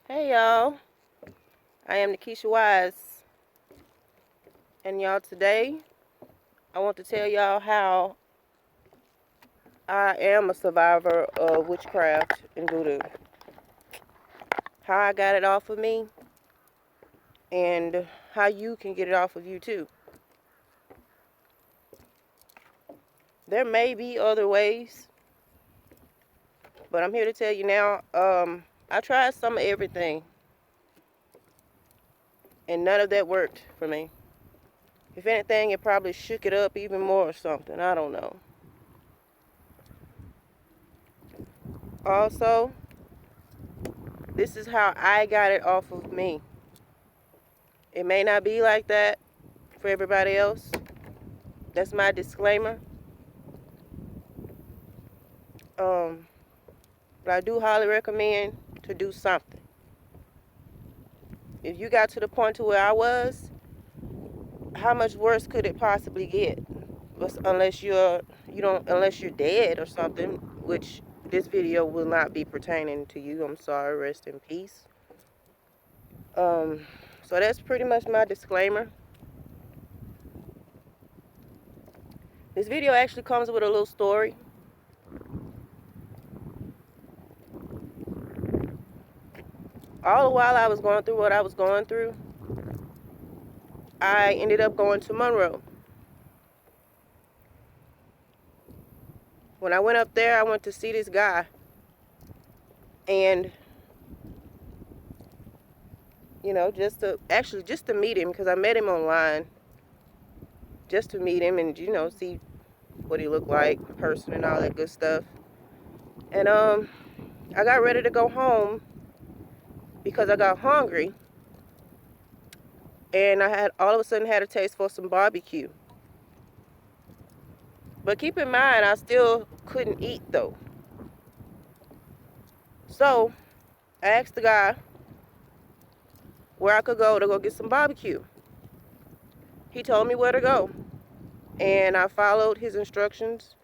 Hey y'all, I am Nikisha Wise, and y'all today I want to tell y'all how I am a survivor of witchcraft and voodoo. How I got it off of me, and how you can get it off of you too. There may be other ways, but I'm here to tell you now, I tried some of everything, and none of that worked for me. If anything, it probably shook it up even more or something, I don't know. Also, this is how I got it off of me. It may not be like that for everybody else. That's my disclaimer. Um, but I do highly recommend to do something. If you got to the point to where I was, how much worse could it possibly get? Unless unless you're dead or something, which this video will not be pertaining to you. I'm sorry. Rest in peace. So that's pretty much my disclaimer. This video actually comes with a little story. All the while I was going through what I was going through, I ended up going to Monroe. When I went up there, I went to see this guy. And, just to meet him, because I met him online. Just to meet him and, see what he looked like, in person and all that good stuff. And, I got ready to go home because I got hungry. And I had all of a sudden had a taste for some barbecue. But keep in mind, I still couldn't eat, though. So, I asked the guy where I could go to go get some barbecue. He told me where to go. And I followed his instructions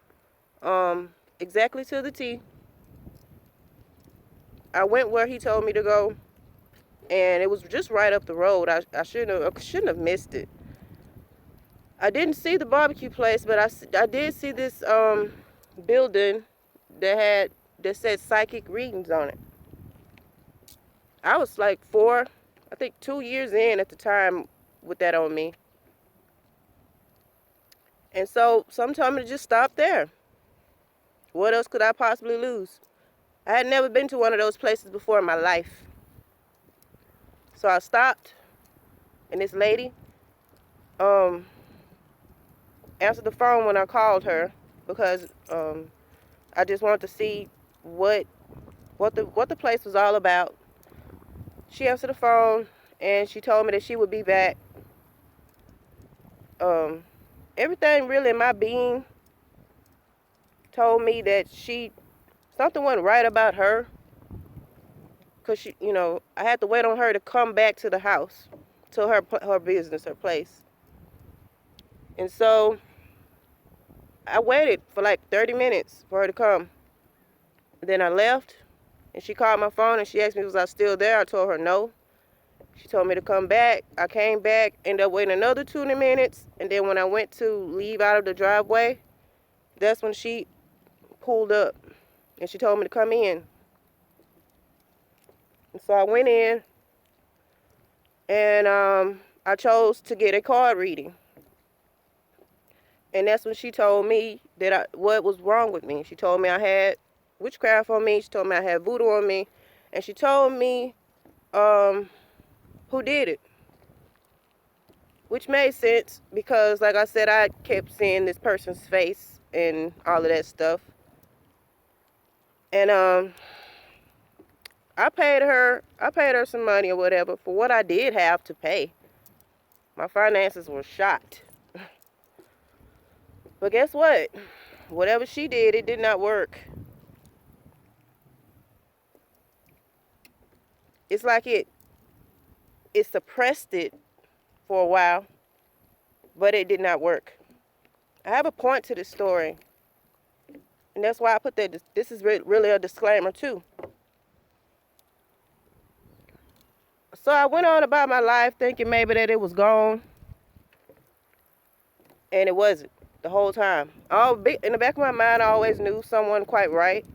exactly to the T. I went where he told me to go, and it was just right up the road. I shouldn't have missed it. I didn't see the barbecue place, but I did see this building that said psychic readings on it. I was like 2 years in at the time with that on me. And so some told me to just stop there. What else could I possibly lose? I had never been to one of those places before in my life. So I stopped, and this lady answered the phone when I called her, because I just wanted to see what the place was all about. She answered the phone, and she told me that she would be back. Everything really in my being told me that something wasn't right about her, because I had to wait on her to come back to the house, to her business, her place. And so I waited for like 30 minutes for her to come. Then I left, and she called my phone, and she asked me was I still there. I told her no. She told me to come back. I came back, ended up waiting another 20 minutes, and then when I went to leave out of the driveway, that's when she pulled up, and she told me to come in. And so I went in, and I chose to get a card reading. And that's when she told me what was wrong with me. She told me I had witchcraft on me. She told me I had voodoo on me. And she told me who did it. Which made sense because, like I said, I kept seeing this person's face and all of that stuff. And I paid her some money or whatever for what I did have to pay. My finances were shot. But guess what? Whatever she did, it did not work. It's like it suppressed it for a while, but it did not work. I have a point to this story, and that's why I put that. This is really a disclaimer too. So I went on about my life thinking maybe that it was gone. And it wasn't the whole time. In the back of my mind, I always knew someone quite right.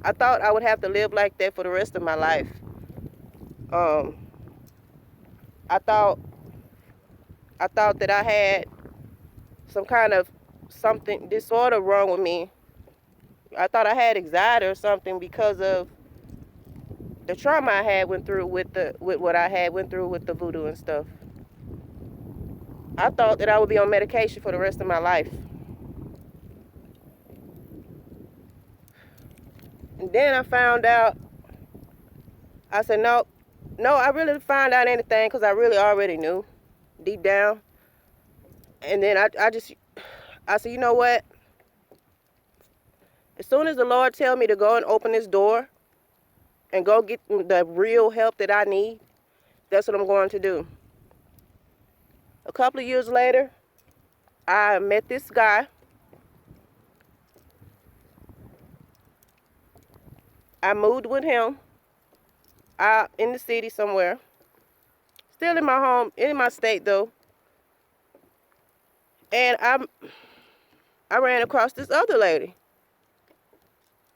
I thought I would have to live like that for the rest of my life. Um, I thought that I had some kind of something disorder wrong with me. I thought I had anxiety or something because of the trauma I had went through with what I had went through with the voodoo and stuff. I thought that I would be on medication for the rest of my life. And then I found out, I said, no, I really didn't find out anything because I really already knew deep down. And then I said, you know what? As soon as the Lord tell me to go and open this door and go get the real help that I need, that's what I'm going to do. A couple of years later, I met this guy. I moved with him out in the city somewhere. Still in my home, in my state though. And I ran across this other lady.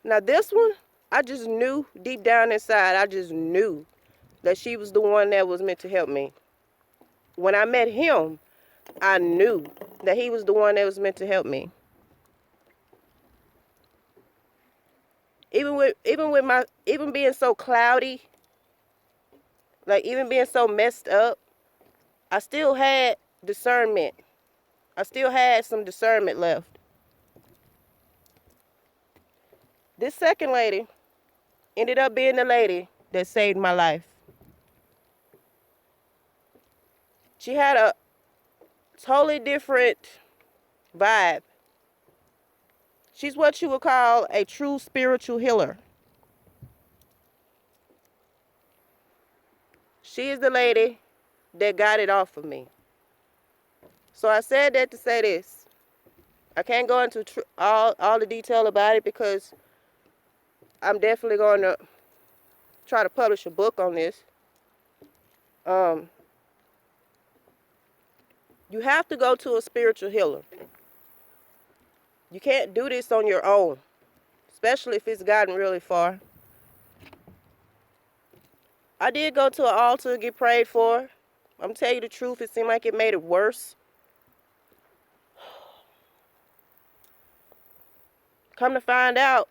Now this one, I just knew deep down inside, I just knew that she was the one that was meant to help me. When I met him, I knew that he was the one that was meant to help me. Even being so cloudy, like even being so messed up, I still had discernment. I still had some discernment left. This second lady ended up being the lady that saved my life. She had a totally different vibe. She's what you would call a true spiritual healer. She is the lady that got it off of me. So I said that to say this. I can't go into all the detail about it because I'm definitely going to try to publish a book on this. You have to go to a spiritual healer. You can't do this on your own, especially if it's gotten really far. I did go to an altar to get prayed for. I'm going to tell you the truth, it seemed like it made it worse. Come to find out,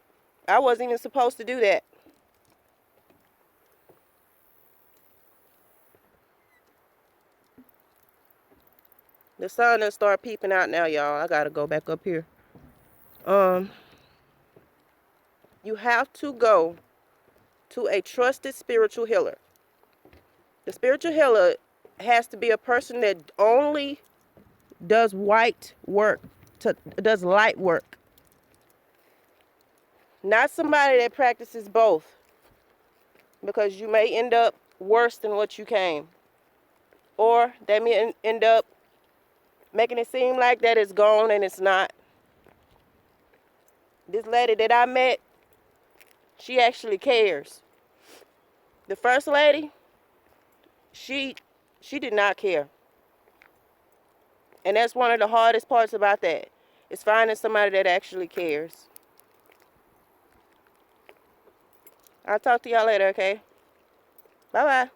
I wasn't even supposed to do that. The sun done start peeping out now, y'all. I gotta go back up here. You have to go to a trusted spiritual healer. The spiritual healer has to be a person that only does light work. Not somebody that practices both, because you may end up worse than what you came. Or they may end up making it seem like that it's gone and it's not. This lady that I met, she actually cares. The first lady, she did not care. And that's one of the hardest parts about that, is finding somebody that actually cares. I'll talk to y'all later, okay? Bye-bye.